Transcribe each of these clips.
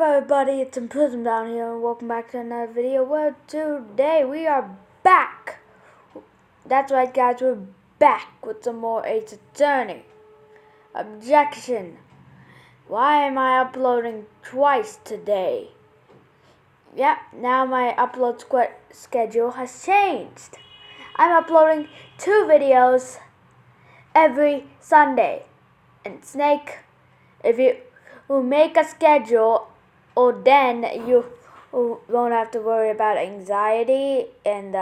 up, everybody? It's Imprisoned down here, and welcome back to another video. Well, today we are back. That's right, guys, we're back with some more Ace Attorney. Objection. Why am I uploading twice today? Yep, now my upload schedule has changed. I'm uploading 2 videos every Sunday. And Snake, if you make a schedule, or then you won't have to worry about anxiety, and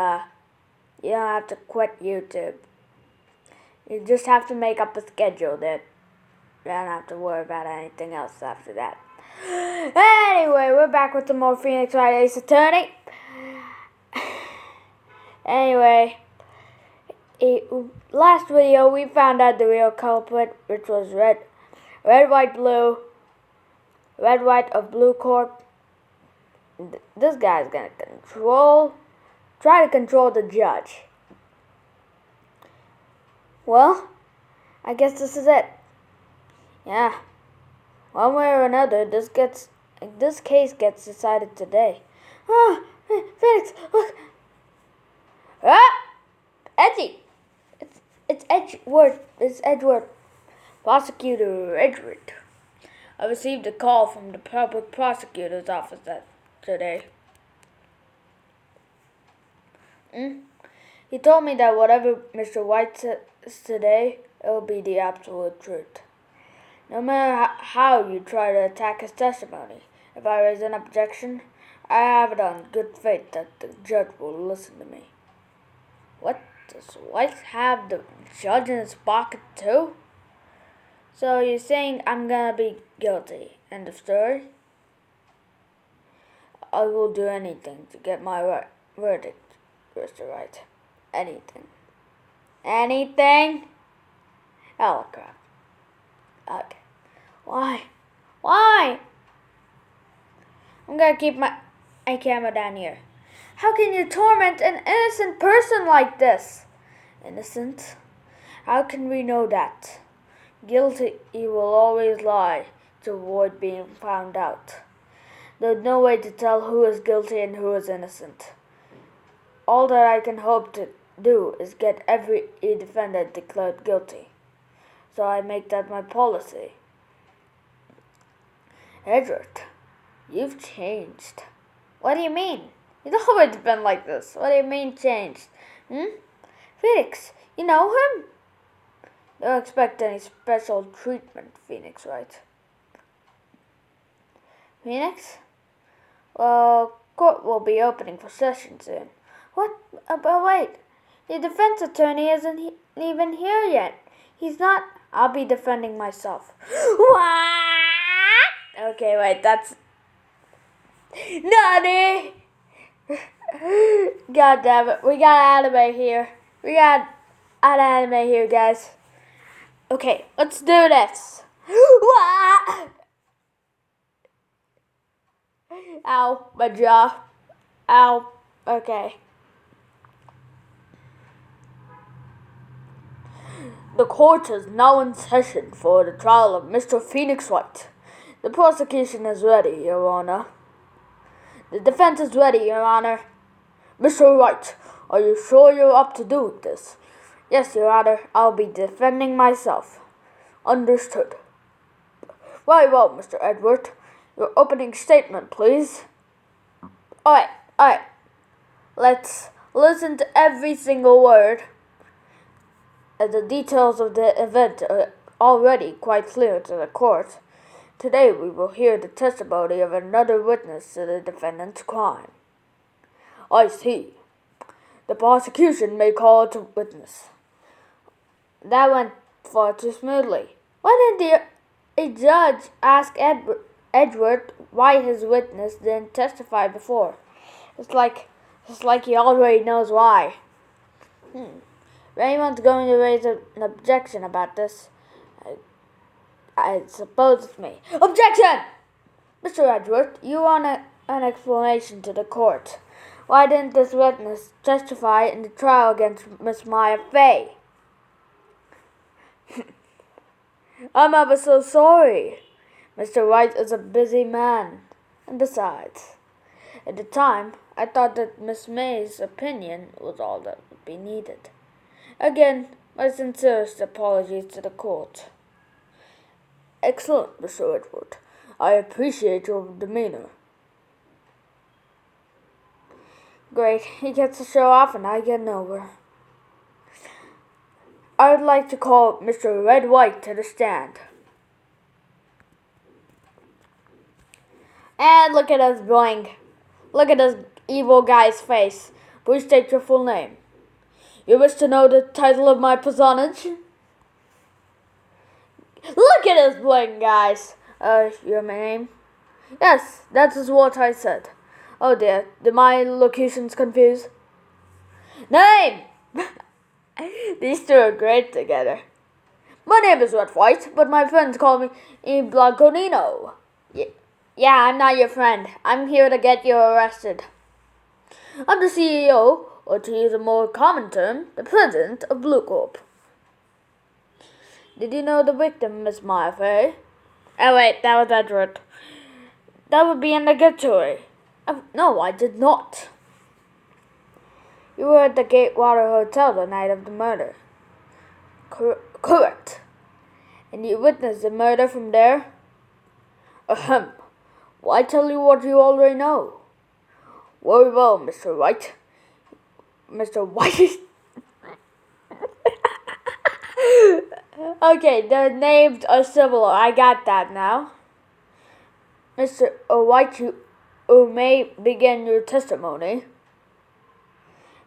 you don't have to quit YouTube. You just have to make up a schedule that you don't have to worry about anything else after that. Anyway, we're back with some more Phoenix Wright Ace Attorney. Anyway, last video we found out the real culprit, which was Red, White, Blue. Red, White of Blue Corp. This guy's gonna try to control the judge. Well, I guess this is it. Yeah. One way or another, this case gets decided today. Ah, Phoenix, look. Ah, Edgy. It's Edgeworth. It's Edgeworth. Prosecutor Edgeworth. I received a call from the public prosecutor's office today. He told me that whatever Mr. White says today, it will be the absolute truth. No matter how you try to attack his testimony, if I raise an objection, I have it on good faith that the judge will listen to me. What? Does White have the judge in his pocket too? So you're saying I'm gonna be guilty. End of story? I will do anything to get my verdict, Mr. Wright. Anything. Anything? Oh, crap. Okay. Why? Why? I'm gonna keep my camera down here. How can you torment an innocent person like this? Innocent? How can we know that? Guilty will always lie to avoid being found out. There's no way to tell who is guilty and who is innocent. All that I can hope to do is get every defendant declared guilty. So I make that my policy. Edward, you've changed. What do you mean? You've always been like this. What do you mean changed? Phoenix, you know him? Don't expect any special treatment, Phoenix, right? Phoenix? Well, court will be opening for session soon. What? But wait, the defense attorney isn't even here yet. He's not. I'll be defending myself. What? Okay, wait, that's naughty. God damn it, we got anime here. We got an anime here, guys. Okay, let's do this. Ow, my jaw. Ow. Okay. The court is now in session for the trial of Mr. Phoenix Wright. The prosecution is ready, Your Honor. The defense is ready, Your Honor. Mr. Wright, are you sure you're up to doing this? Yes, Your Honor. I'll be defending myself. Understood. Very well, Mr. Edward. Your opening statement, please. Alright. Let's listen to every single word. The details of the event are already quite clear to the court. Today we will hear the testimony of another witness to the defendant's crime. I see. The prosecution may call it a witness. That went far too smoothly. Why didn't a judge ask Edward why his witness didn't testify before? It's like he already knows why. If anyone's going to raise an objection about this, I suppose it's me. Objection! Mr. Edward, you want an explanation to the court. Why didn't this witness testify in the trial against Miss Maya Fay? I'm ever so sorry. Mr. Wright is a busy man. And besides, at the time, I thought that Miss May's opinion was all that would be needed. Again, my sincerest apologies to the court. Excellent, Mr. Edward. I appreciate your demeanor. Great, he gets to show off and I get nowhere. I would like to call Mr. Wright to the stand. And look at us bling. Look at this evil guy's face. Please state your full name. You wish to know the title of my personage? Look at this bling, guys. Your name? Yes, that is what I said. Oh dear, did my locutions confuse? Name! These two are great together. My name is Wright, but my friends call me Iblagonino. Yeah, I'm not your friend. I'm here to get you arrested. I'm the CEO, or to use a more common term, the president of Blue Corp. Did you know the victim, Miss Marfay? Oh wait, that was Edward. That would be a negatory. No, I did not. You were at the Gatewater Hotel the night of the murder. Correct. And you witnessed the murder from there? Ahem. Why tell you what you already know? Very well, Mr. Wright. Mr. White. Okay, the names are similar. I got that now. Mr. White, you may begin your testimony.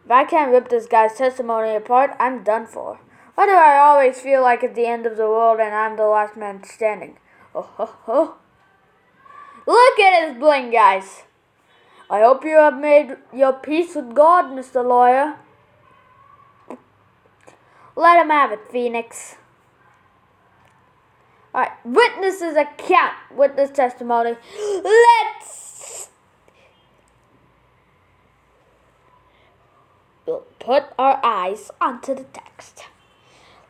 If I can't rip this guy's testimony apart, I'm done for. Why do I always feel like it's the end of the world and I'm the last man standing? Oh, ho, ho. Look at his bling, guys. I hope you have made your peace with God, Mr. Lawyer. Let him have it, Phoenix. Alright, witnesses account, witness testimony. Let's put our eyes onto the text.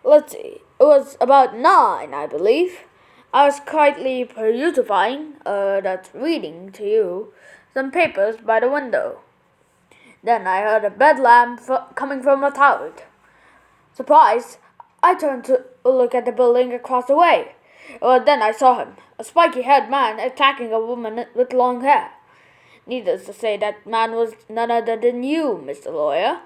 Let's see, it was about 9, I believe. I was quietly that's reading to you, some papers by the window. Then I heard a bedlam coming from without. Surprised, I turned to look at the building across the way. Then I saw him, a spiky-haired man attacking a woman with long hair. Needless to say, that man was none other than you, Mr. Lawyer.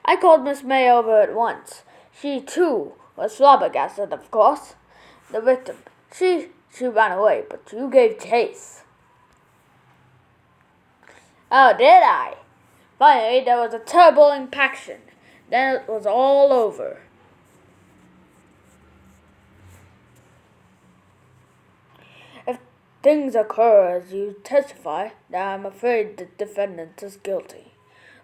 I called Miss May over at once. She, too, was flabbergasted, of course. The victim, she ran away, but you gave chase. Oh, did I? Finally, there was a terrible impaction. Then it was all over. If things occur as you testify, then I'm afraid the defendant is guilty.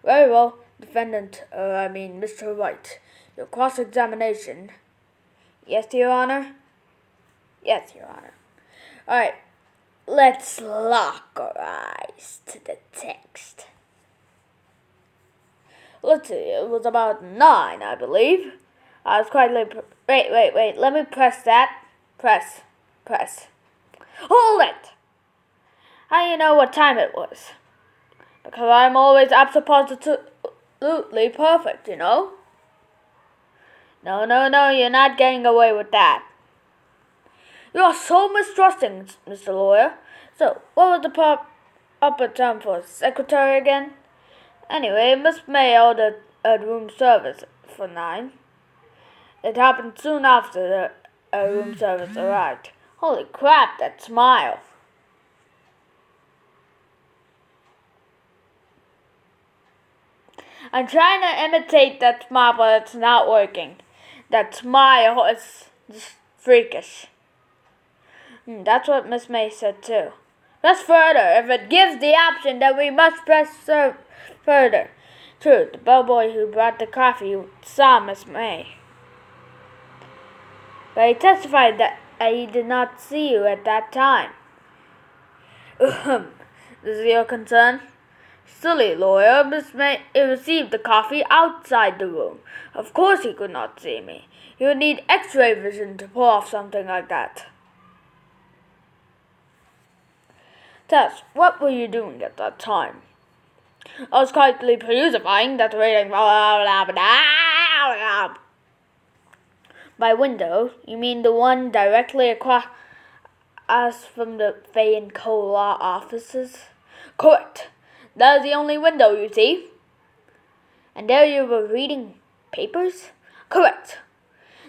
Very well, Mr. Wright. Your cross-examination. Yes, Your Honor? Yes, Your Honor. All right, let's lock our eyes to the text. Let's see, it was about 9, I believe. I was quite late. Wait, let me press that. Press. Hold it! How do you know what time it was? Because I'm always absolutely perfect, you know? No, you're not getting away with that. You are so mistrusting, Mr. Lawyer. So, what was the proper term for secretary again? Anyway, Miss May ordered a room service for 9. It happened soon after the room service arrived. Holy crap, that smile. I'm trying to imitate that smile, but it's not working. That smile is just freakish. That's what Miss May said too. Press further. If it gives the option, then we must press further. True, the bellboy who brought the coffee saw Miss May. But he testified that he did not see you at that time. This is your concern? Silly lawyer, Miss May received the coffee outside the room. Of course he could not see me. He would need X-ray vision to pull off something like that. Tess, what were you doing at that time? I was quietly perusing that reading. By window, you mean the one directly across from the Fay and Co. law offices? Correct. That is the only window, you see. And there you were reading papers? Correct.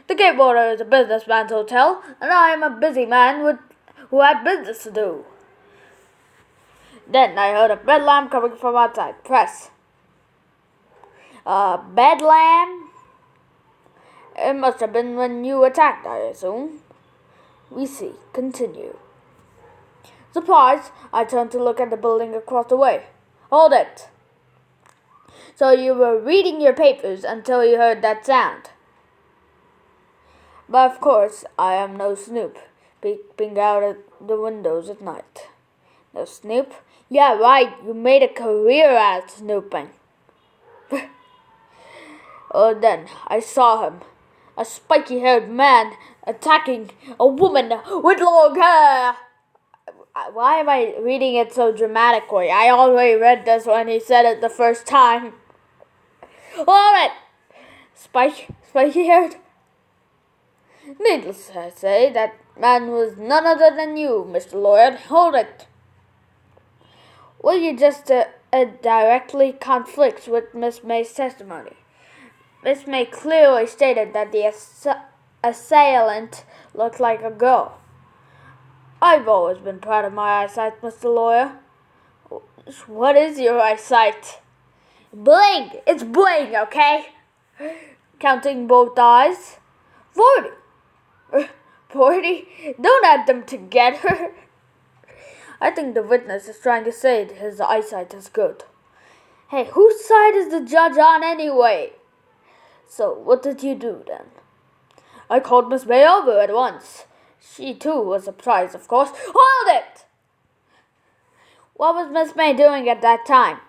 The Gatewater is a businessman's hotel, and I am a busy man who had business to do. Then I heard a bedlam coming from outside. Press. Bedlam? It must have been when you attacked, I assume. We see. Continue. Surprised, I turned to look at the building across the way. Hold it. So you were reading your papers until you heard that sound. But of course, I am no snoop, peeping out at the windows at night. No snoop? Yeah, right, you made a career out of snooping. Oh, then I saw him, a spiky-haired man attacking a woman with long hair. Why am I reading it so dramatically? I already read this when he said it the first time. Hold it! Spiky-haired? Needless to say, that man was none other than you, Mr. Lawyer. Hold it. Well, you just directly conflicts with Miss May's testimony. Miss May clearly stated that the assailant looked like a girl. I've always been proud of my eyesight, Mr. Lawyer. What is your eyesight? Bling! It's bling, okay? Counting both eyes. 40. 40? Don't add them together. I think the witness is trying to say that his eyesight is good. Hey, whose side is the judge on anyway? So, what did you do then? I called Miss May over at once. She too was surprised, of course. Hold it! What was Miss May doing at that time?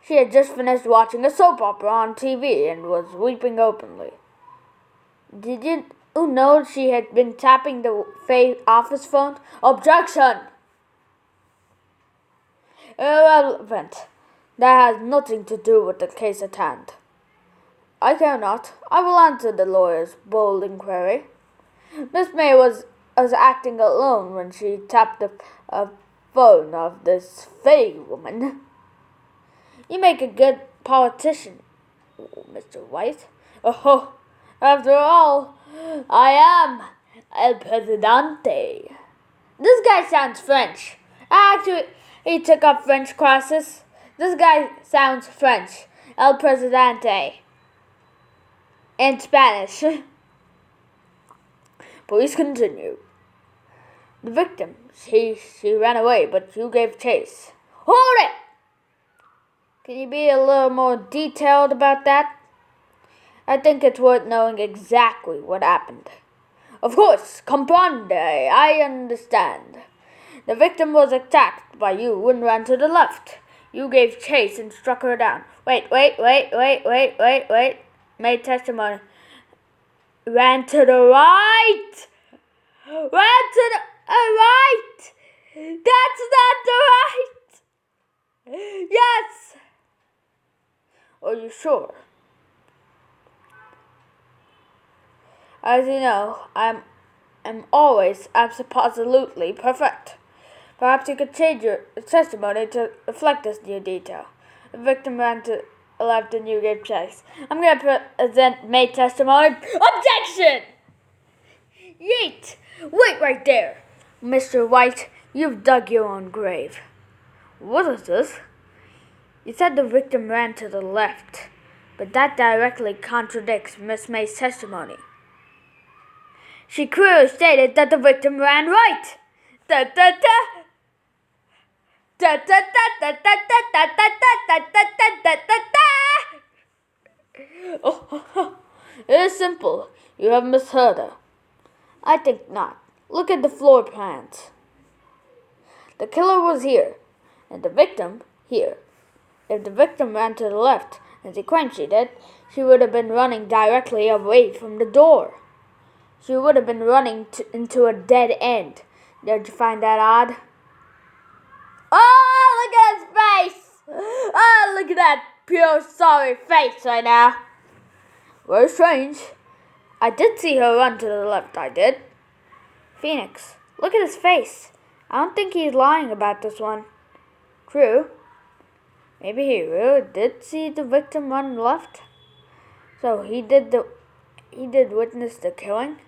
She had just finished watching a soap opera on TV and was weeping openly. Did you know she had been tapping the Fay office phone? Objection! Irrelevant. That has nothing to do with the case at hand. I care not. I will answer the lawyer's bold inquiry. Miss May was acting alone when she tapped the phone of this Fay woman. You make a good politician, Mr. White. Oh, after all, I am El Presidente. This guy sounds French. Actually, he took up French classes. This guy sounds French. El Presidente. In Spanish. Please continue. The victim, she ran away, but you gave chase. Hold it! Can you be a little more detailed about that? I think it's worth knowing exactly what happened. Of course, comprende, I understand. The victim was attacked by you and ran to the left. You gave chase and struck her down. Wait. Made testimony. Ran to the right! Ran to the right! That's not the right! Yes! Are you sure? As you know, I'm always absolutely perfect. Perhaps you could change your testimony to reflect this new detail. The victim ran to the left and you gave chase. I'm going to present May testimony. Objection! Yeet! Wait right there. Mr. White, you've dug your own grave. What is this? You said the victim ran to the left, but that directly contradicts Miss May's testimony. She clearly stated that the victim ran right. Da da da. Da da da da da da da da da da da da. Oh, it is simple. You have misheard her. I think not. Look at the floor plans. The killer was here, and the victim here. If the victim ran to the left, as he claimed she did, she would have been running directly away from the door. She would have been running into a dead end. Don't you find that odd? Oh, look at his face! Oh, look at that pure sorry face right now. Very strange. I did see her run to the left, I did. Phoenix, look at his face. I don't think he's lying about this one. True. Maybe he really did see the victim run left. So he did witness the killing.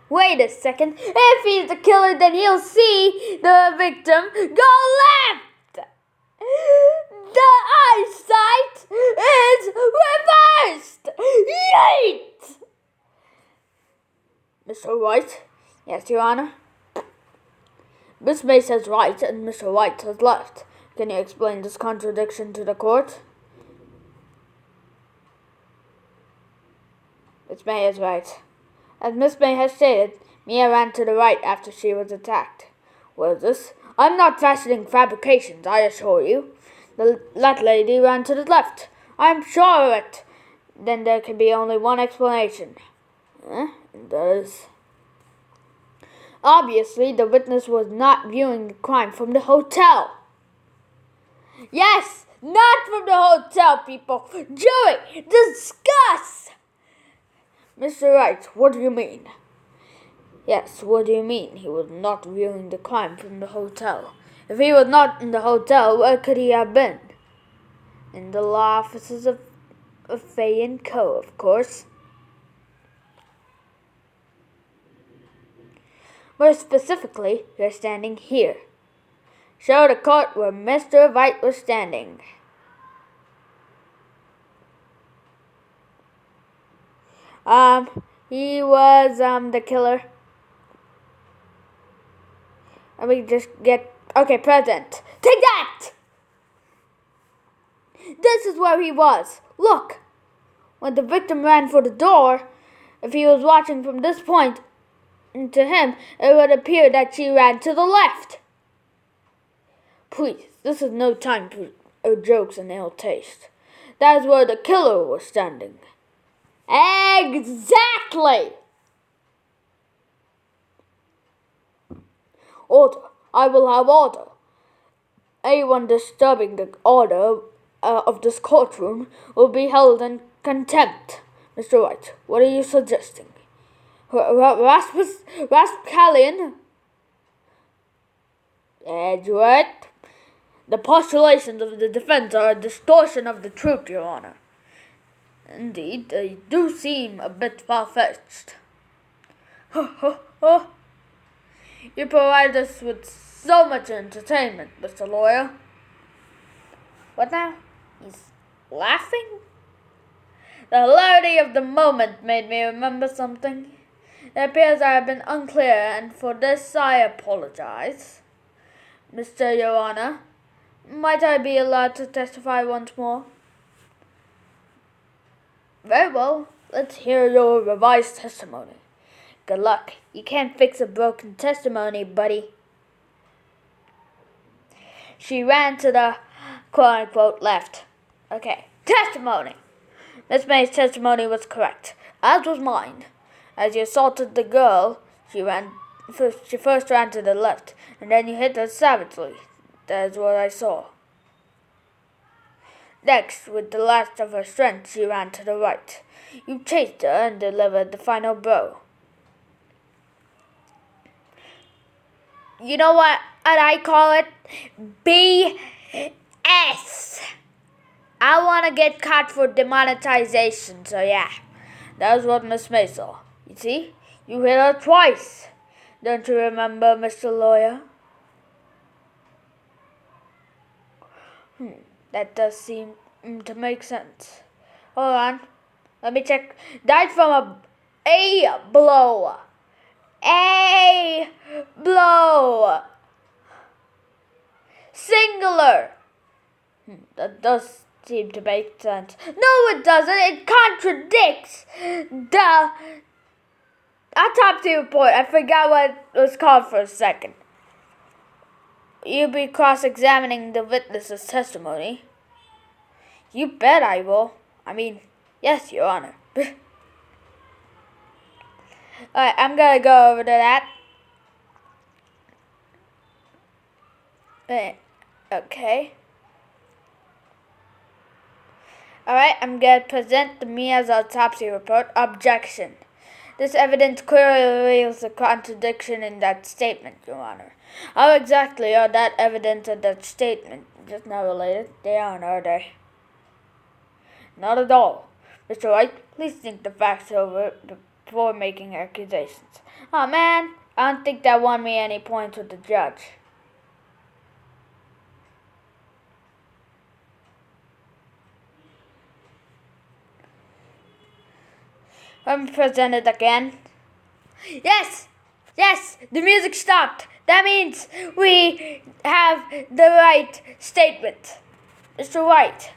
Wait a second. If he's the killer, then he'll see the victim go left. The eyesight is reversed. Yeet! Mr. Wright? Yes, Your Honor. Miss May says right and Mr. Wright says left. Can you explain this contradiction to the court? Miss May is right. As Miss May has stated, Mia ran to the right after she was attacked. What is this? I'm not fashioning fabrications, I assure you. That lady ran to the left. I'm sure of it. Then there can be only one explanation. That is... Obviously, the witness was not viewing the crime from the hotel. Yes, not from the hotel, people. Jury, discuss! Mr. Wright, what do you mean? Yes, what do you mean he was not viewing the crime from the hotel? If he was not in the hotel, where could he have been? In the law offices of Fay & Co., of course. More specifically, you're standing here. Show the court where Mr. Wright was standing. He was, the killer. Let me just get... Okay, present. Take that! This is where he was. Look. When the victim ran for the door, if he was watching from this point to him, it would appear that she ran to the left. Please, this is no time for jokes and ill taste. That is where the killer was standing. Exactly! Order. I will have order. Anyone disturbing the order of this courtroom will be held in contempt. Mr. Wright, what are you suggesting? Rascallion? Edward? The postulations of the defense are a distortion of the truth, Your Honor. Indeed, they do seem a bit far-fetched. You provide us with so much entertainment, Mr. Lawyer. What now? He's laughing? The hilarity of the moment made me remember something. It appears I have been unclear, and for this I apologize. Mr. Your Honor, might I be allowed to testify once more? Very well, let's hear your revised testimony. Good luck. You can't fix a broken testimony, buddy. She ran to the quote-unquote left. Okay, testimony. Miss May's testimony was correct, as was mine. As you assaulted the girl, she first ran to the left, and then you hit her savagely. That is what I saw. Next, with the last of her strength, she ran to the right. You chased her and delivered the final blow. You know what I call it? BS. I want to get caught for demonetization, so yeah. That was what Miss May saw. You see? You hit her twice. Don't you remember, Mr. Lawyer? That does seem to make sense. Hold on. Let me check. Died from a blow. A blow. Singular. That does seem to make sense. No, it doesn't. It contradicts the autopsy report. I forgot what it was called for a second. You'll be cross-examining the witness's testimony. You bet I will. I mean, yes, Your Honor. Alright, I'm gonna go over to that. Okay. Alright, I'm going to present the Mia's autopsy report. Objection. This evidence clearly reveals a contradiction in that statement, Your Honor. How exactly are that evidence and that statement just not related? They aren't, are they? Not at all. Mr. Wright, please think the facts over before making accusations. Oh man, I don't think that won me any points with the judge. Let me present it again. Yes! Yes! The music stopped! That means we have the right statement. Mr. Wright,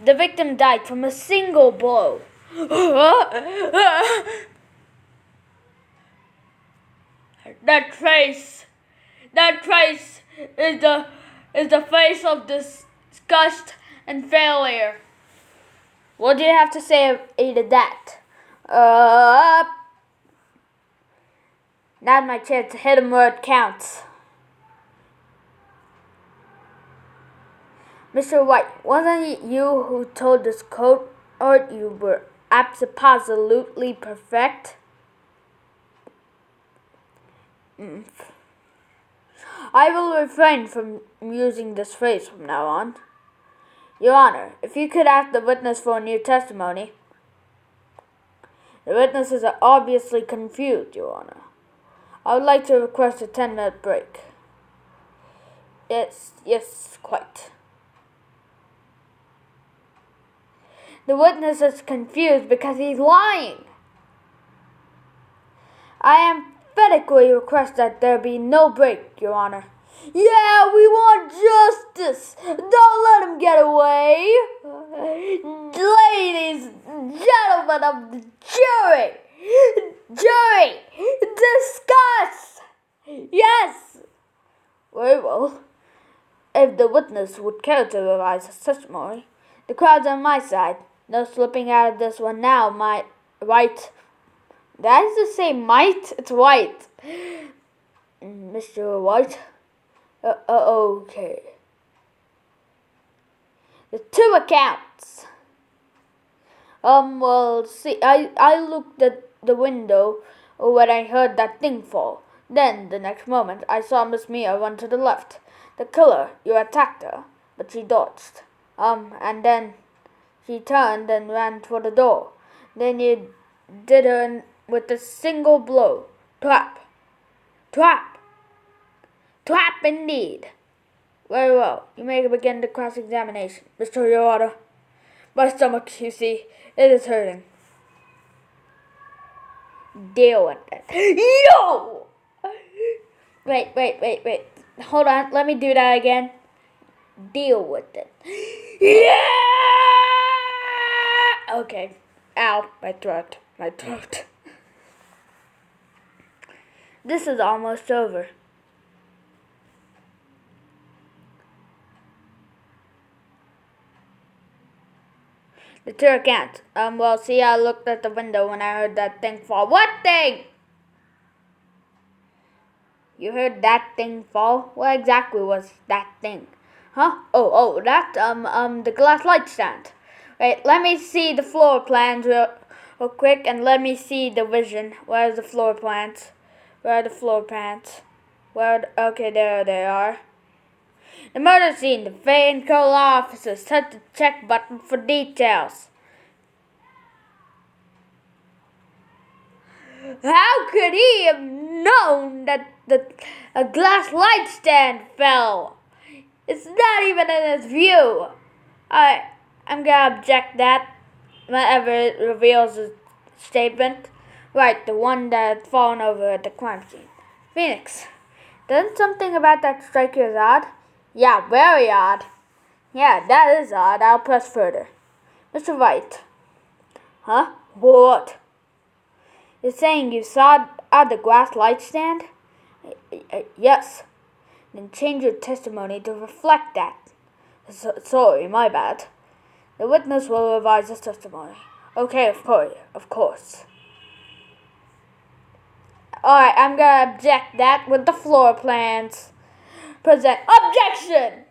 the victim died from a single blow. That face is the face of disgust and failure. What do you have to say to that? Now's my chance to hit him where it counts. Mr. White, wasn't it you who told this court you were absolutely perfect? I will refrain from using this phrase from now on. Your Honor, if you could ask the witness for a new testimony. The witnesses are obviously confused, Your Honor. I would like to request a 10-minute break. Yes, quite. The witness is confused because he's lying. I emphatically request that there be no break, Your Honor. Yeah, we want justice. Don't let him get away. Ladies and gentlemen of the jury, discuss. Yes. Very well. If the witness would care to revise his testimony, the crowd's on my side. No slipping out of this one now, my right. That is to say might, it's white. Mr. White? Okay. The two accounts. Well, see, I looked at the window when I heard that thing fall. Then, the next moment, I saw Miss Mia run to the left. The killer, you attacked her, but she dodged. And then she turned and ran for the door. Then you did her with a single blow. Trap. Trap indeed. Very well. You may begin the cross-examination. Mr. Your Honor, my stomach, you see, it is hurting. Deal with it. Yo! Wait. Hold on. Let me do that again. Deal with it. Yeah! Okay. Ow. My throat. This is almost over. The two accounts. Well, see, I looked at the window when I heard that thing fall. What thing? You heard that thing fall? What exactly was that thing? Huh? Oh, that, the glass light stand. Wait, let me see the floor plans real quick, and let me see the vision. Where's the floor plans? Where are the floor plans? Okay, there they are. The murder scene. The faint cold officers touch the check button for details. How could he have known that a glass light stand fell? It's not even in his view. I'm gonna object that whenever it reveals a statement. Right, the one that had fallen over at the crime scene. Phoenix, doesn't something about that strike you as odd? Yeah, very odd. Yeah, that is odd. I'll press further. Mr. Wright. Huh? What? You're saying you saw the glass light stand? Yes. Then change your testimony to reflect that. Sorry, my bad. The witness will revise his testimony. Okay, of course. Alright, I'm gonna object that with the floor plans. Present. Objection!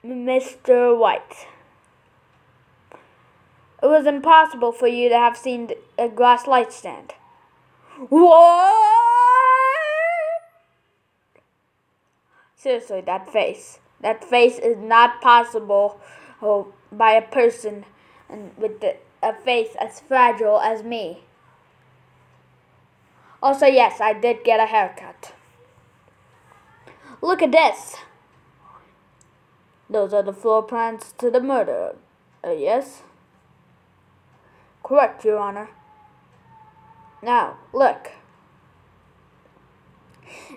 Mr. White. It was impossible for you to have seen a glass light stand. What? Seriously, that face. That face is not possible by a person with a face as fragile as me. Also, yes, I did get a haircut. Look at this. Those are the floor plans to the murder. Yes? Correct, Your Honor. Now, look.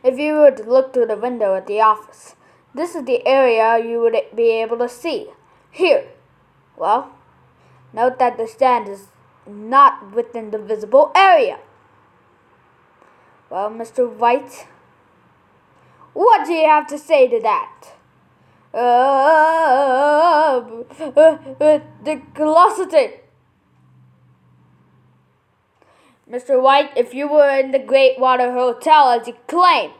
If you were to look through the window at the office, this is the area you would be able to see. Here. Well, note that the stand is not within the visible area. Well, Mr. White, what do you have to say to that? The velocity. Mr. White, if you were in the Great Water Hotel as you claim,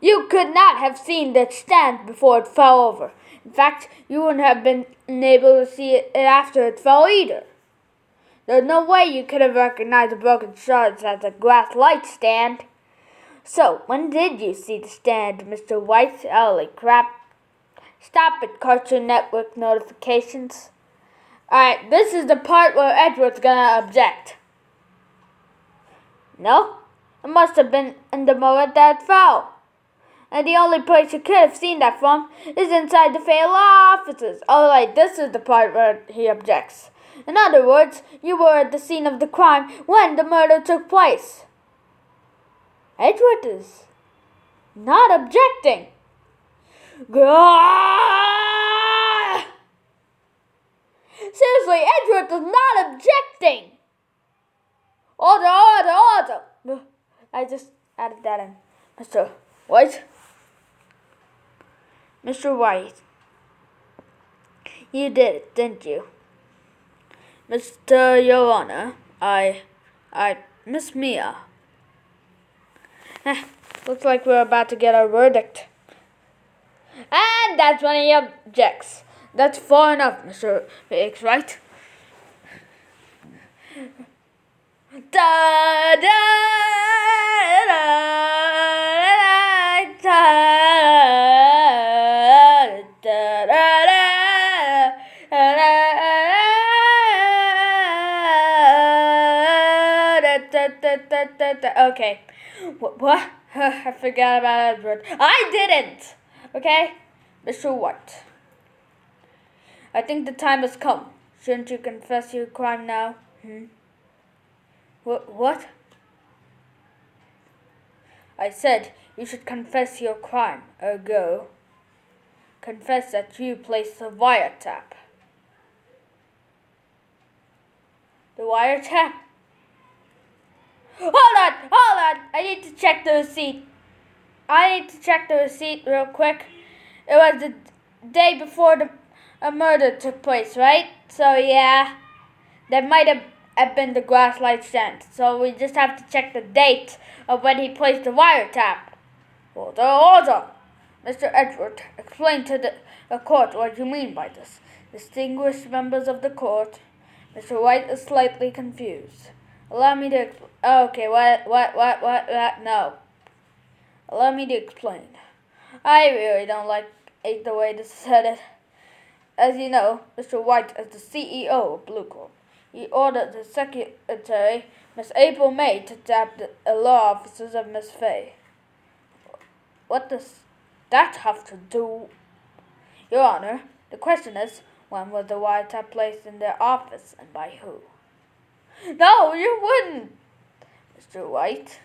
you could not have seen the stand before it fell over. In fact, you wouldn't have been able to see it after it fell either. There's no way you could have recognized the broken shards as a glass light stand. So, when did you see the stand, Mr. White? Holy crap. Stop it, Cartoon Network notifications. Alright, this is the part where Edward's gonna object. No, it must have been in the moment that it fell. And the only place you could have seen that from is inside the fatal offices. Alright, this is the part where he objects. In other words, you were at the scene of the crime when the murder took place. Edward is not objecting. Seriously, Edward is not objecting. Order. I just added that in. Mr. White? Mr. White, you did it, didn't you? Mr. Your Honor, Miss Mia. Looks like we're about to get our verdict. And that's when he objects. That's far enough, Mr. Biggs, right? Da da da da da da. Okay. What? I forgot about Edward. I didn't! Okay? Mr. White. I think the time has come. Shouldn't you confess your crime now? What? I said you should confess your crime. Ergo, confess that you placed the wiretap. The wiretap? Hold on! I need to check the receipt real quick. It was the day before a murder took place, right? So yeah, that might have been the glass light stand. So we just have to check the date of when he placed the wiretap. Order! Mr. Edward, explain to the court what you mean by this. Distinguished members of the court, Mr. White is slightly confused. Allow me to okay, what, no. Allow me to explain. I really don't like the way this is headed. As you know, Mr. White is the CEO of Blue Corp. He ordered the secretary, Miss April May, to tap the law offices of Miss Fay. What does that have to do? Your Honor, the question is, when was the wiretap placed in their office and by who? No, you wouldn't, Mr. White.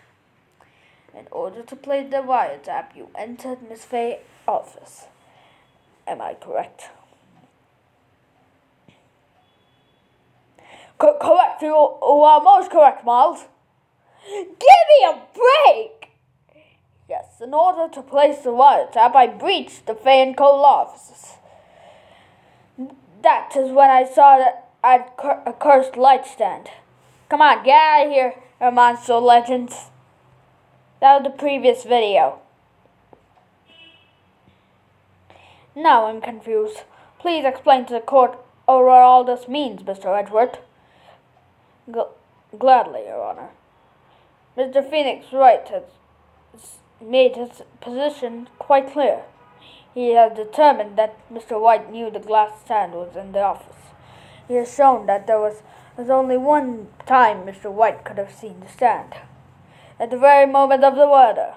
In order to place the wiretap, you entered Miss Fay's office. Am I correct? Correct. You are most correct, Miles. Give me a break! Yes, in order to place the wiretap, I breached the Fay & Co. law offices. That is when I saw that a cursed light stand. Come on, get out of here, Monster Legends. That was the previous video. Now I'm confused. Please explain to the court what all this means, Mr. Edward. Gladly, Your Honor. Mr. Phoenix Wright has made his position quite clear. He has determined that Mr. White knew the glass stand was in the office. He has shown that there was only one time Mr. White could have seen the stand, at the very moment of the murder.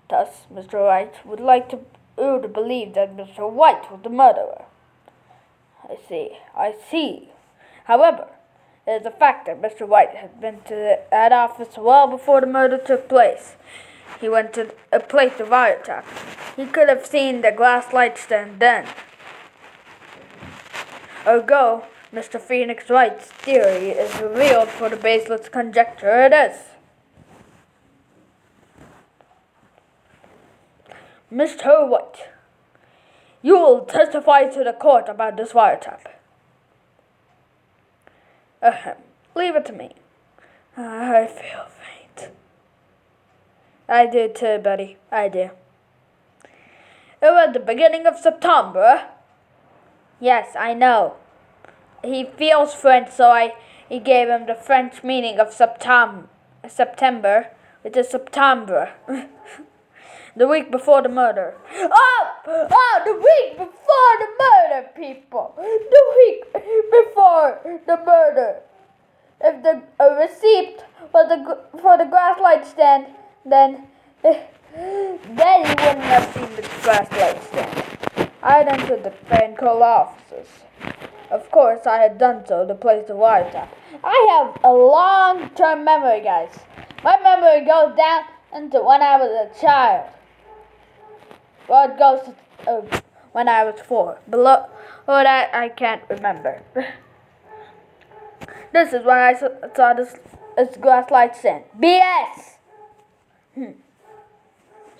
Thus, Mr. Wright would like you to believe that Mr. White was the murderer. I see. However, it is a fact that Mr. White had been to that office well before the murder took place. He went to a place of wiretap. He could have seen the glass light stand then. Ergo, Mr. Phoenix Wright's theory is revealed for the baseless conjecture it is. Mr. White, you will testify to the court about this wiretap. Leave it to me. I feel faint. I do too, buddy. I do. It was the beginning of September. Yes, I know. He feels French, so he gave him the French meaning of September, which is September. The week before the murder. The week before the murder, people. The week before the murder. If the receipt for the glass light stand, then he wouldn't have seen the glass light stand. I had entered the Fan Call offices. Of course, I had done so to place the wiretap. I have a long-term memory, guys. My memory goes down into when I was a child. Well, it goes to when I was 4. Below that, I can't remember. This is when I saw this glass light stand. BS!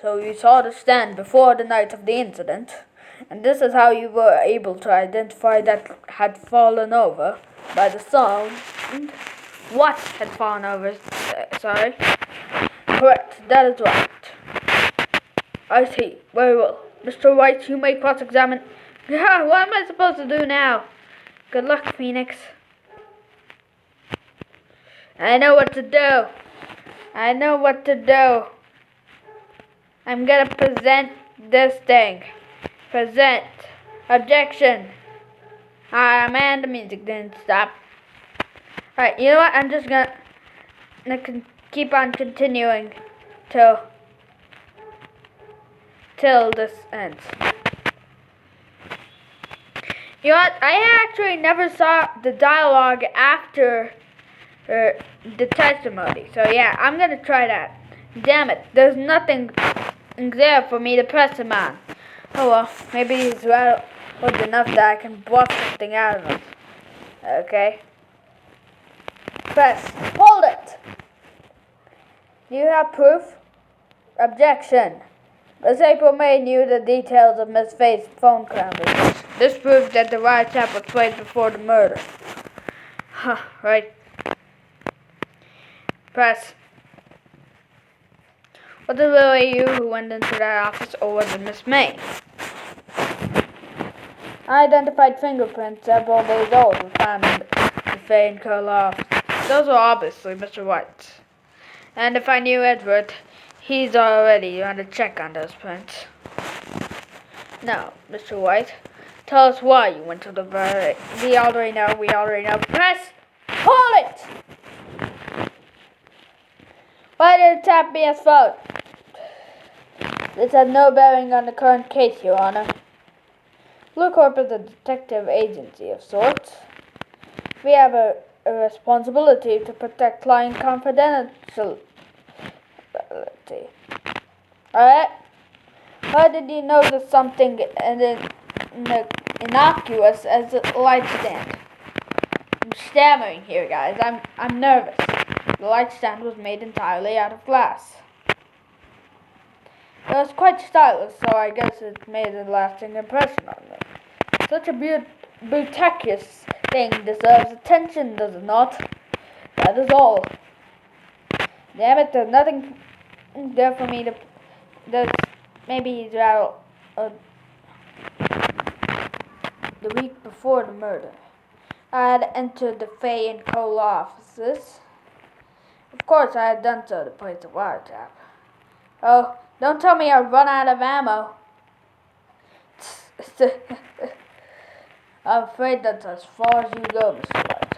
So you saw the stand before the night of the incident, and this is how you were able to identify that had fallen over by the sound. What had fallen over? Sorry. Correct, that is right. I see. Very well. Mr. White, you may cross-examine. What am I supposed to do now? Good luck, Phoenix. I know what to do. I'm gonna present this thing. Present. Objection. Man, the music didn't stop. Alright, you know what? I'm just gonna keep on continuing till this ends. You know what? I actually never saw the dialogue after the testimony. So yeah, I'm gonna try that. Damn it, there's nothing there for me to press him on. Oh well, maybe he's old enough that I can bluff something out of him. Okay. Press. Hold it! Do you have proof? Objection. Miss April May knew the details of Miss Faith's phone conversation. This proves that the wiretap was played before the murder. Right. Press. Was it really you who went into that office, or was it Miss May? Identified fingerprints several days old were found in the Fan Call office. Those were obviously Mr. White's. And if I knew Edward, he's already on a check on those prints. Now, Mr. White, tell us why you went to the verdict. We already know. Press! Hold it! Why did the tap be as vote? This has no bearing on the current case, Your Honor. Blue Corp is a detective agency of sorts. We have a responsibility to protect client confidentiality. Alright? Why did you notice something innocuous as a light stand? I'm stammering here, guys. I'm nervous. The light stand was made entirely out of glass. It was quite stylish, so I guess it made a lasting impression on me. Such a beauticious thing deserves attention, does it not? That is all. Damn it, there's nothing there for me to... Maybe he's rather... the week before the murder, I had entered the Fay and Cole offices. Of course, I had done so to place a wiretap. Oh, don't tell me I've run out of ammo. I'm afraid that's as far as you go, Mr. Wright.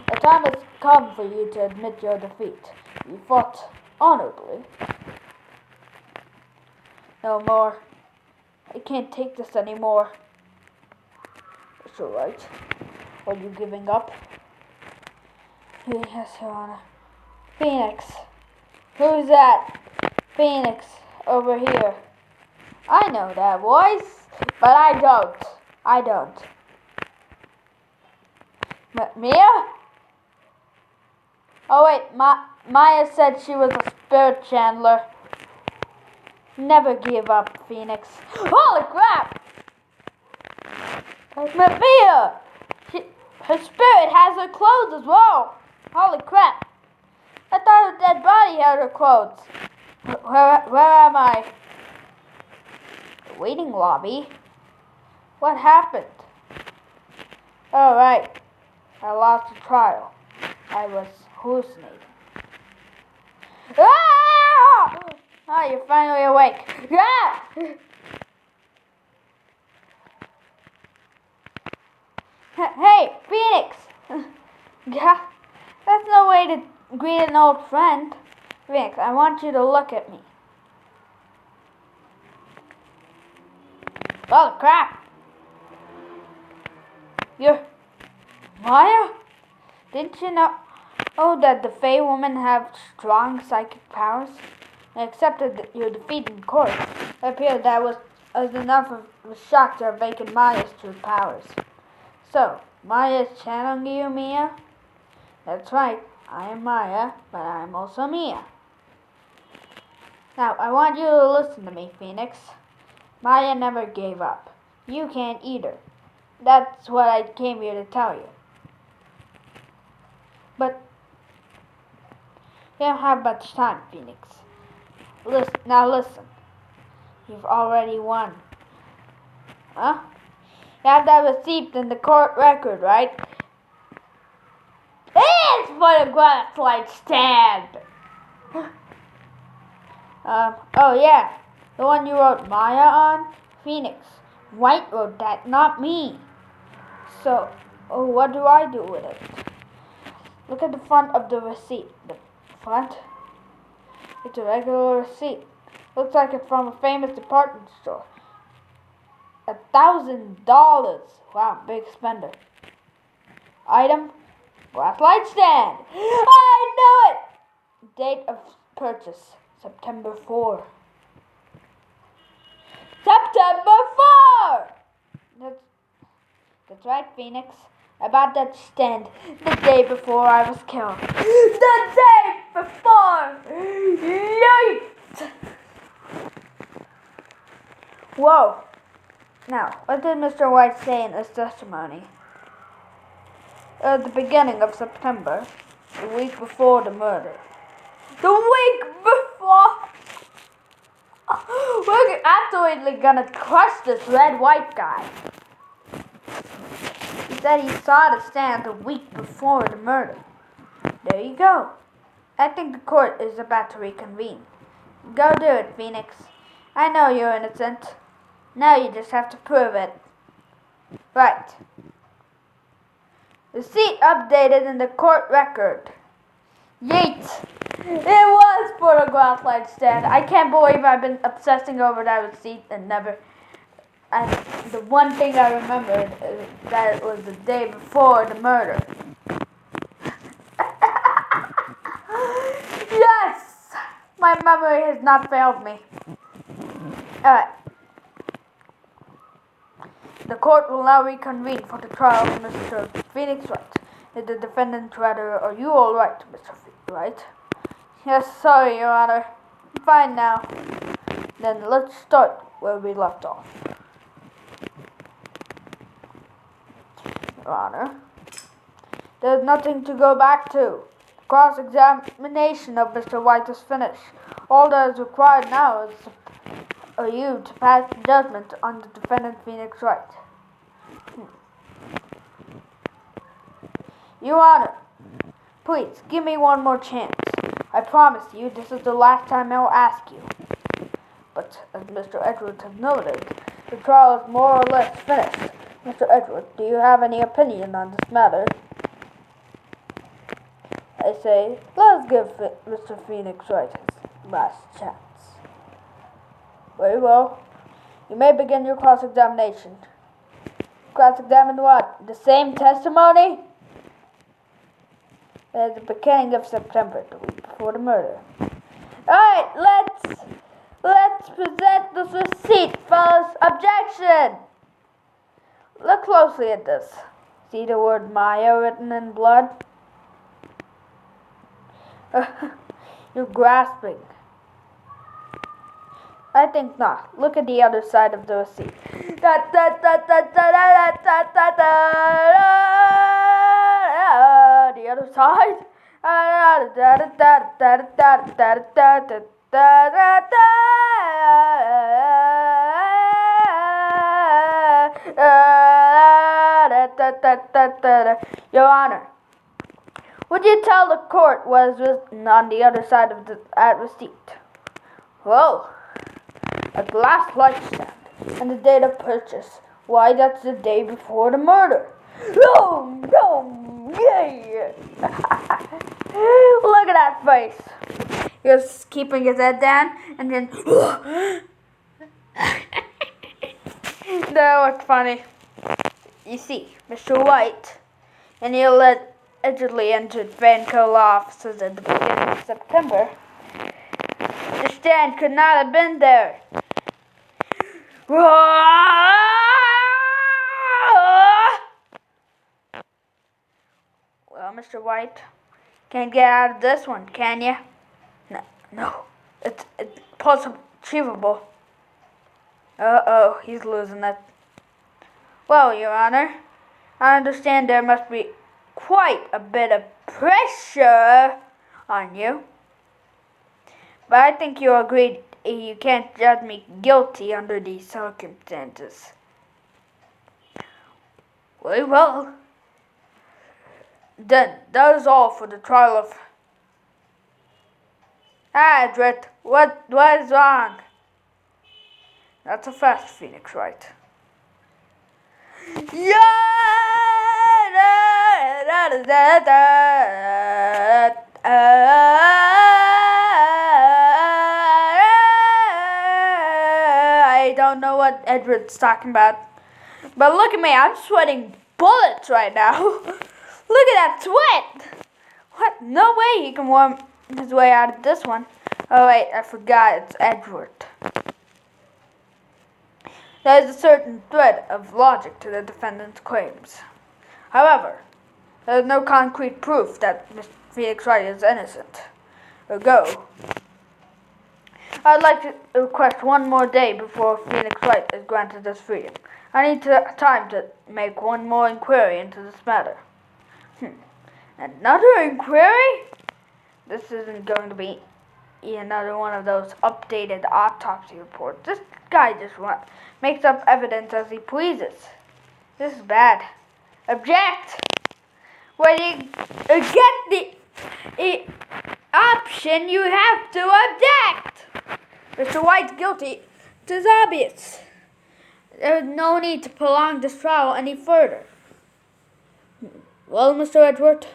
The time has come for you to admit your defeat. You fought honorably. No more. I can't take this anymore. Mr. Wright, are you giving up? Yes, Your Honor. Phoenix. Who's that? Phoenix, over here. I know that voice, but I don't. Mia? Oh wait, Maya said she was a spirit chandler. Never give up, Phoenix. Holy crap! Mia! Her spirit has her clothes as well. Holy crap! I thought her dead body had her clothes. Where am I? The waiting lobby? What happened? Oh, right. I lost the trial. I was hallucinating. Ah! Oh, you're finally awake. Ah! Hey, Phoenix! Yeah, that's no way to greet an old friend. Phoenix, I want you to look at me. Oh, crap! You're Maya? Didn't you know that the Fey women have strong psychic powers? I accepted your defeat in court. It appeared that was enough of a shock to awaken Maya's true powers. So, Maya is channeling you, Mia? That's right. I am Maya, but I am also Mia. Now, I want you to listen to me, Phoenix. Maya never gave up. You can't either. That's what I came here to tell you. But you don't have much time, Phoenix. Listen. You've already won. Huh? You have that receipt in the court record, right? It's for the graphite stand! Oh yeah. The one you wrote Maya on? Phoenix. Wright wrote that, not me. So, what do I do with it? Look at the front of the receipt. The front? It's a regular receipt. Looks like it's from a famous department store. $1,000. Wow, big spender. Item? Graphite stand. I knew it! Date of purchase, September 4. September 4! That's right, Phoenix. I bought that stand the day before I was killed. The day before! Yikes! Whoa. Now, what did Mr. White say in his testimony? At the beginning of September, the week before the murder. The week before! We're absolutely gonna crush this red-white guy. He said he saw the stand the week before the murder. There you go. I think the court is about to reconvene. Go do it, Phoenix. I know you're innocent. Now you just have to prove it. Right. Receipt updated in the court record. Yeet! It was for a graphite stand. I can't believe I've been obsessing over that receipt and never... And the one thing I remembered is that it was the day before the murder. Yes! My memory has not failed me. Alright. The court will now reconvene for the trial of Mr. Phoenix Wright. Is the defendant rather, are you all right, Mr. Wright? Yes, sorry, Your Honor. I'm fine now. Then let's start where we left off. Your Honor, there's nothing to go back to. The cross-examination of Mr. White is finished. All that is required now is for you to pass judgment on the defendant Phoenix Wright. Your Honor, please, give me one more chance. I promise you this is the last time I'll ask you. But, as Mr. Edwards has noted, the trial is more or less finished. Mr. Edwards, do you have any opinion on this matter? I say, let us give Mr. Phoenix Wright his last chance. Very well. You may begin your cross-examination. Cross-examine what? The same testimony? At the beginning of September, the week before the murder. Alright, let's present this receipt, fellas. Objection! Look closely at this. See the word Maya written in blood? You're grasping. I think not. Look at the other side of the receipt. The other side. Your Honor, would you tell the court what is written on the other side of that receipt? Well, a glass light stand and the date of purchase. Why, that's the day before the murder. No, yeah. Look at that face. He was keeping his head down and then that was funny. You see, Mr. Wright and he allegedly entered Vanco law offices at the beginning of September. The stand could not have been there. Well, Mr. Wright, can't get out of this one, can you? No, it's possible, achievable. Uh-oh, he's losing it. Well, Your Honor, I understand there must be quite a bit of pressure on you. But I think you agreed you can't judge me guilty under these circumstances. Very well. Then, that is all for the trial of... Edred, what is wrong? That's a fast Phoenix, right? Yeah! I don't know what Edward's talking about. But look at me, I'm sweating bullets right now. Look at that sweat! What? No way he can warm his way out of this one. Oh wait, I forgot, it's Edward. There is a certain thread of logic to the defendant's claims. However, there is no concrete proof that Mr. Phoenix Wright is innocent. Ergo, I'd like to request one more day before Phoenix Wright is granted his freedom. I need time to make one more inquiry into this matter. Another inquiry? This isn't going to be another one of those updated autopsy reports. This guy just makes up evidence as he pleases. This is bad. Object! When you get the option, you have to object! Mr. White's guilty. It is obvious. There is no need to prolong this trial any further. Well, Mr. Edward,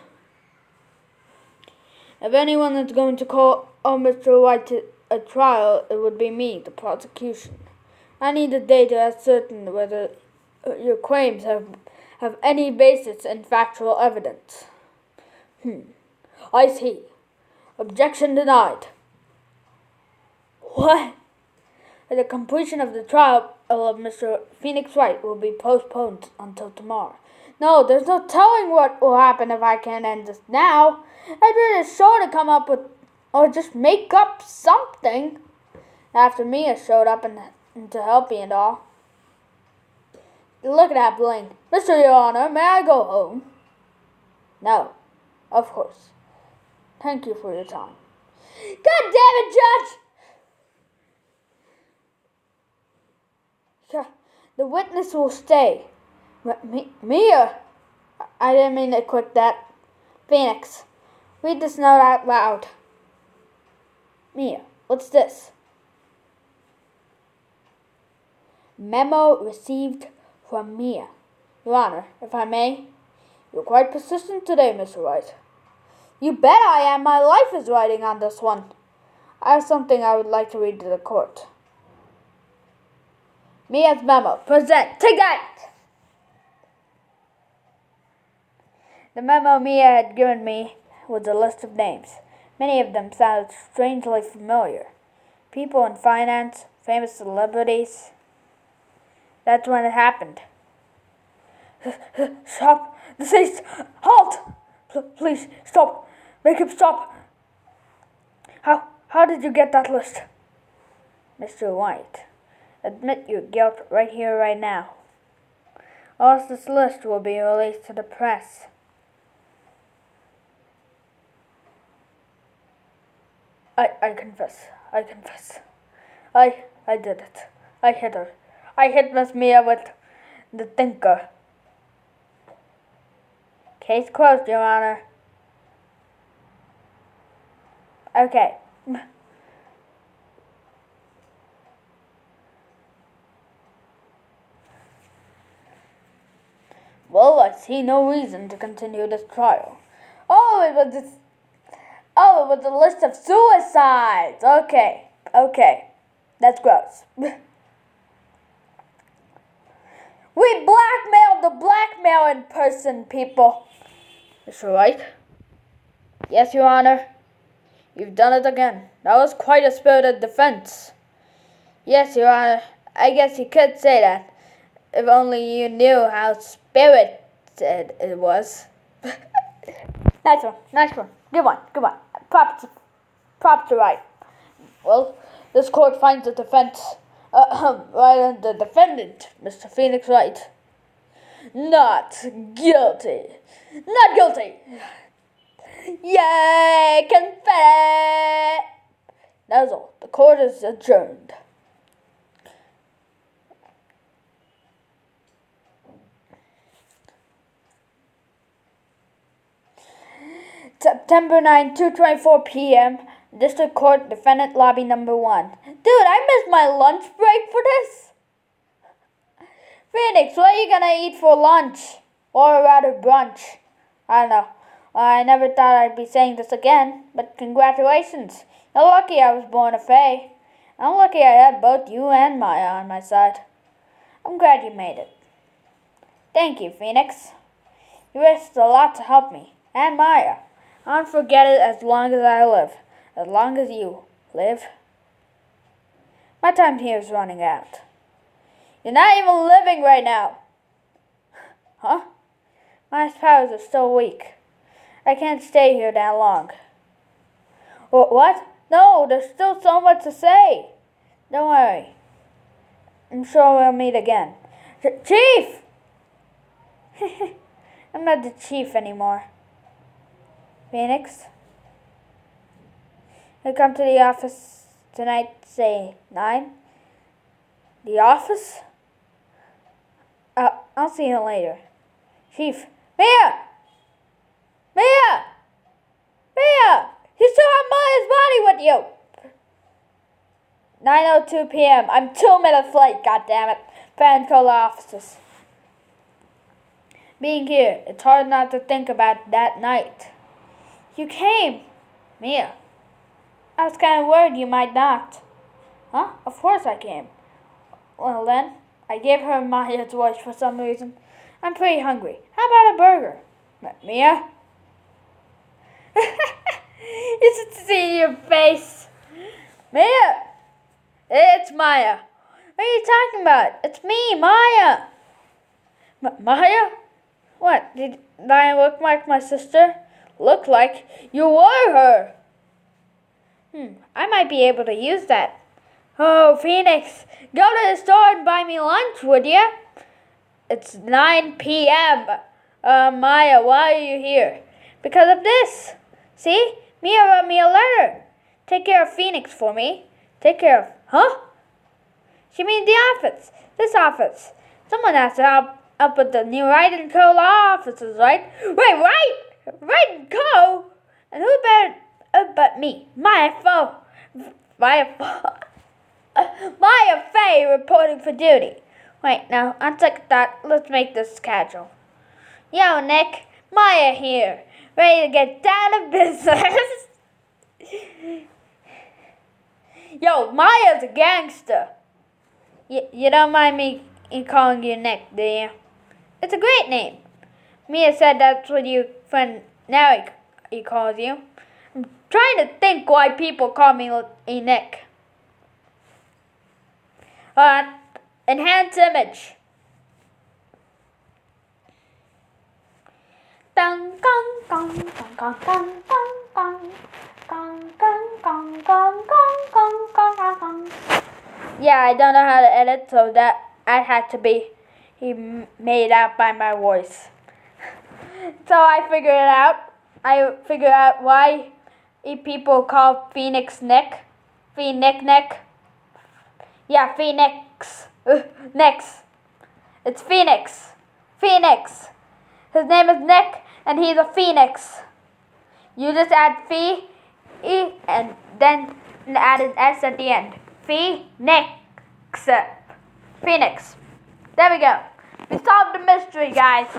if anyone is going to call on Mr. White to a trial, it would be me, the prosecution. I need a day to ascertain whether your claims have any basis in factual evidence. I see. Objection denied. What? The completion of the trial of Mr. Phoenix Wright will be postponed until tomorrow. No, there's no telling what will happen if I can't end this now. Edward is sure to come up with, or just make up something. After Mia showed up and to help me and all. Look at that blink. Mr. Your Honor, may I go home? No, of course. Thank you for your time. God damn it, Judge! The witness will stay. Mia! I didn't mean to click that. Phoenix, read this note out loud. Mia, what's this? Memo received from Mia. Your Honor, if I may. You're quite persistent today, Mr. Wright. You bet I am. My life is riding on this one. I have something I would like to read to the court. Mia's memo. Present. Take that! The memo Mia had given me was a list of names. Many of them sounded strangely familiar. People in finance, famous celebrities. That's when it happened. Stop! Deceased! Halt! Please, stop! Make him stop! How did you get that list? Mr. White, admit your guilt right here, right now. Or else this list will be released to the press. I confess. I did it. I hit her. I hit Miss Mia with the thinker. Case closed, Your Honor. Okay. Well, I see no reason to continue this trial. Oh, it was a list of suicides. Okay. That's gross. We blackmailed the blackmailing person, people. Mr. Wright? Yes, Your Honor. You've done it again. That was quite a spirited defense. Yes, Your Honor. I guess you could say that. If only you knew how spirited it was. Nice one. Good one. Props to Wright. Well, this court finds the defense, and the defendant, Mr. Phoenix Wright, not guilty. Not guilty. Yay, confetti! That's all. The court is adjourned. September 9, 2:24 p.m. District Court, Defendant Lobby Number 1. Dude, I missed my lunch break for this. Phoenix, what are you gonna eat for lunch? Or rather brunch? I don't know. I never thought I'd be saying this again, but congratulations. You're lucky I was born a Fae. I'm lucky I had both you and Maya on my side. I'm glad you made it. Thank you, Phoenix. You risked a lot to help me, and Maya. I won't forget it as long as I live. As long as you live. My time here is running out. You're not even living right now. Huh? My powers are still weak. I can't stay here that long. What? No, there's still so much to say. Don't worry. I'm sure we'll meet again. Chief! I'm not the chief anymore. Phoenix? You'll come to the office tonight, say 9? The office? I'll see you later. Chief. Mia! You still have Maya's body with you! 9:02 p.m. I'm 2 minutes late, goddammit. Pensacola offices. Being here, it's hard not to think about that night. You came, Mia. I was kind of worried you might not. Huh? Of course I came. Well then, I gave her Maya's voice for some reason. I'm pretty hungry. How about a burger? Mia? You should see your face. Mia! It's Maya. What are you talking about? It's me, Maya. Maya? What? Did I look like my sister? Look like you were her. I might be able to use that. Oh, Phoenix, go to the store and buy me lunch, would you? It's 9 p.m. Maya, why are you here? Because of this. See? Mia wrote me a letter. Take care of Phoenix for me. Take care of... Huh? She means the office. This office. Someone has to help with the new Wright and Co. law offices, right? Wait, right? Right and go? And who better but me? Maya Fey reporting for duty. Wait, now, on second thought, let's make this casual. Yo, Nick, Maya here. Ready to get down to business? Yo, Maya's a gangster. You don't mind me calling you Nick, do you? It's a great name. Mia said that's what your friend Narek he calls you. I'm trying to think why people call me a Nick. Enhance image. Dun, gong, gong, gong, gong, gong, gong, gong, gong, gong, gong, gong, gong, gong, gong. Yeah, I don't know how to edit, so that I had to be made out by my voice. So I figured it out. I figured out why people call Phoenix Nick. Nick. Yeah, Phoenix. Next. It's Phoenix. Phoenix. His name is Nick, and he's a phoenix. You just add E, and then add an S at the end. Phoenix. Phoenix. There we go. We solved the mystery, guys.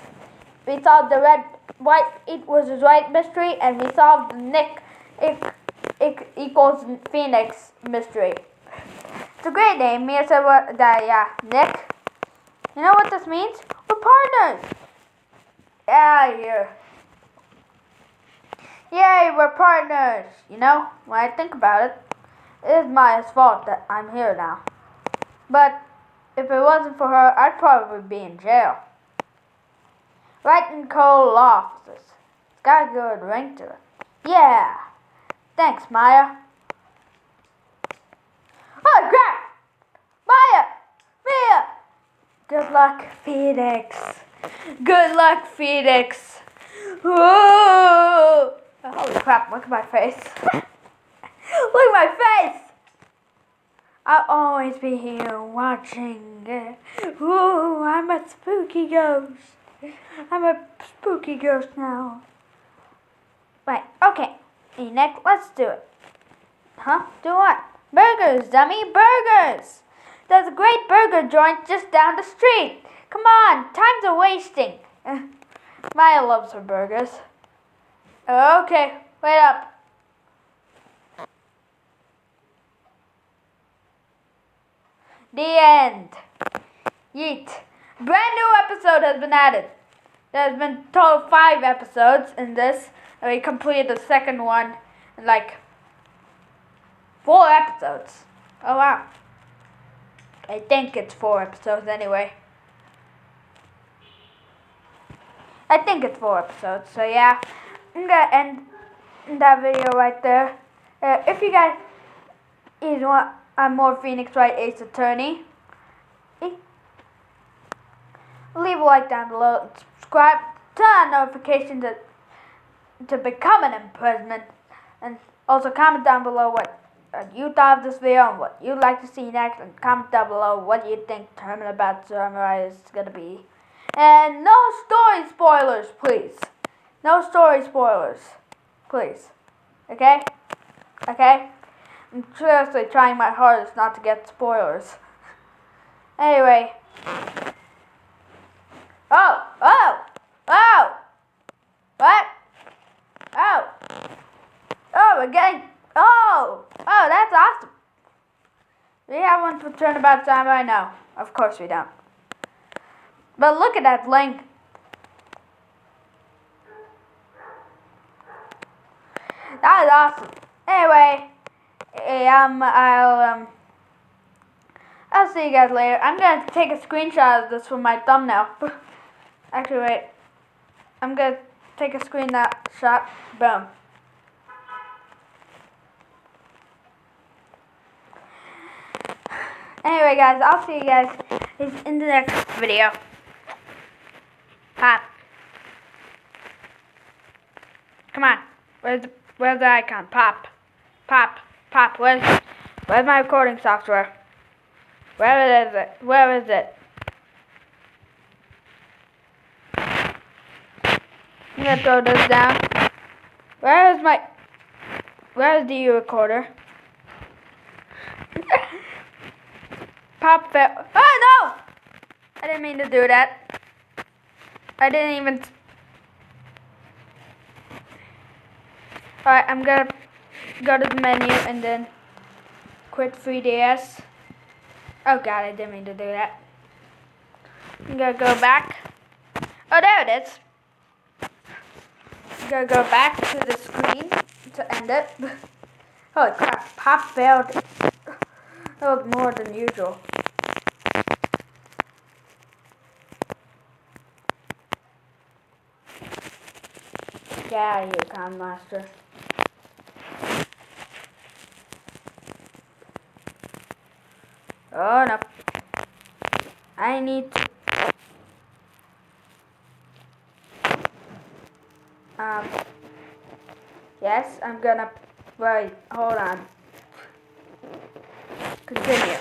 We solved the white was his right mystery, and we solved the Nick equals Phoenix mystery. It's a great name. Mia said Nick. You know what this means? We're partners. Yeah. Yay, we're partners. You know, when I think about it, it is Maya's fault that I'm here now. But if it wasn't for her, I'd probably be in jail. Wright and Co. law offices. It's got a good ring to it. Yeah. Thanks, Maya. Oh, crap! Mia! Good luck, Phoenix. Good luck, Phoenix. Whoa! Holy crap, look at my face. Look at my face! I'll always be here watching. Ooh, I'm a spooky ghost. I'm a spooky ghost now. Right, okay. Nick, let's do it. Huh? Do what? Burgers, dummy, burgers! There's a great burger joint just down the street. Come on, time's a wasting. Maya loves her burgers. Okay, wait up. The end. Yeet. Brand new episode has been added. There's been total 5 episodes in this. And we completed the second one in like 4 episodes. Oh wow. I think it's 4 episodes anyway. I think it's 4 episodes. So yeah, I'm gonna end that video right there. If you guys want more Phoenix Wright Ace Attorney, leave a like down below and subscribe, turn on notifications to become an imprisonment, and also comment down below what you thought of this video and what you'd like to see next, and comment down below what you think Tournament About Samurai is gonna be. And no story spoilers, please. No story spoilers, please. Okay? I'm seriously trying my hardest not to get spoilers. Anyway. Oh! What? Oh, we're getting... Oh, that's awesome. Do we have one for Turnabout Samurai? No, of course we don't. But look at that link. That is awesome. Anyway, I'll see you guys later. I'm gonna take a screenshot of this for my thumbnail. Actually, wait. I'm gonna take a screenshot. Boom. Anyway, guys, I'll see you guys in the next video. Pop. Come on. Where's the icon? Pop. Where's my recording software? Where is it? I'm gonna throw this down. Where is the recorder? Pop fell. Oh no! I didn't mean to do that. I didn't even. Alright, I'm gonna go to the menu and then quit 3DS. Oh god, I didn't mean to do that. I'm gonna go back. Oh, there it is. I'm gonna go back to the screen to end it. Holy crap, Pop failed. That was more than usual. Get out of here, Con Master. Oh no. I need to. Yes, I'm gonna. Wait, hold on. Continue.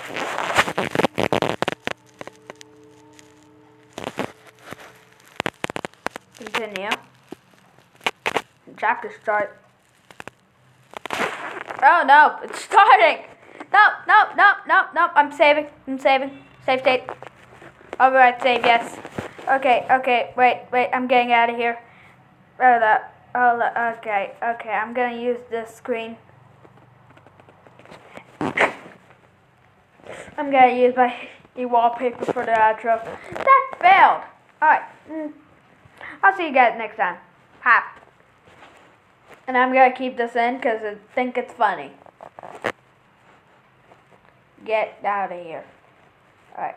Continue. Chapter start. Oh no, it's starting! No, I'm saving. Save state. Override save, yes. Okay, wait, I'm getting out of here. Okay, I'm gonna use this screen. I'm gonna use my wallpaper for the outro. That failed! Alright, I'll see you guys next time. Pop. And I'm gonna keep this in because I think it's funny. Get out of here. Alright.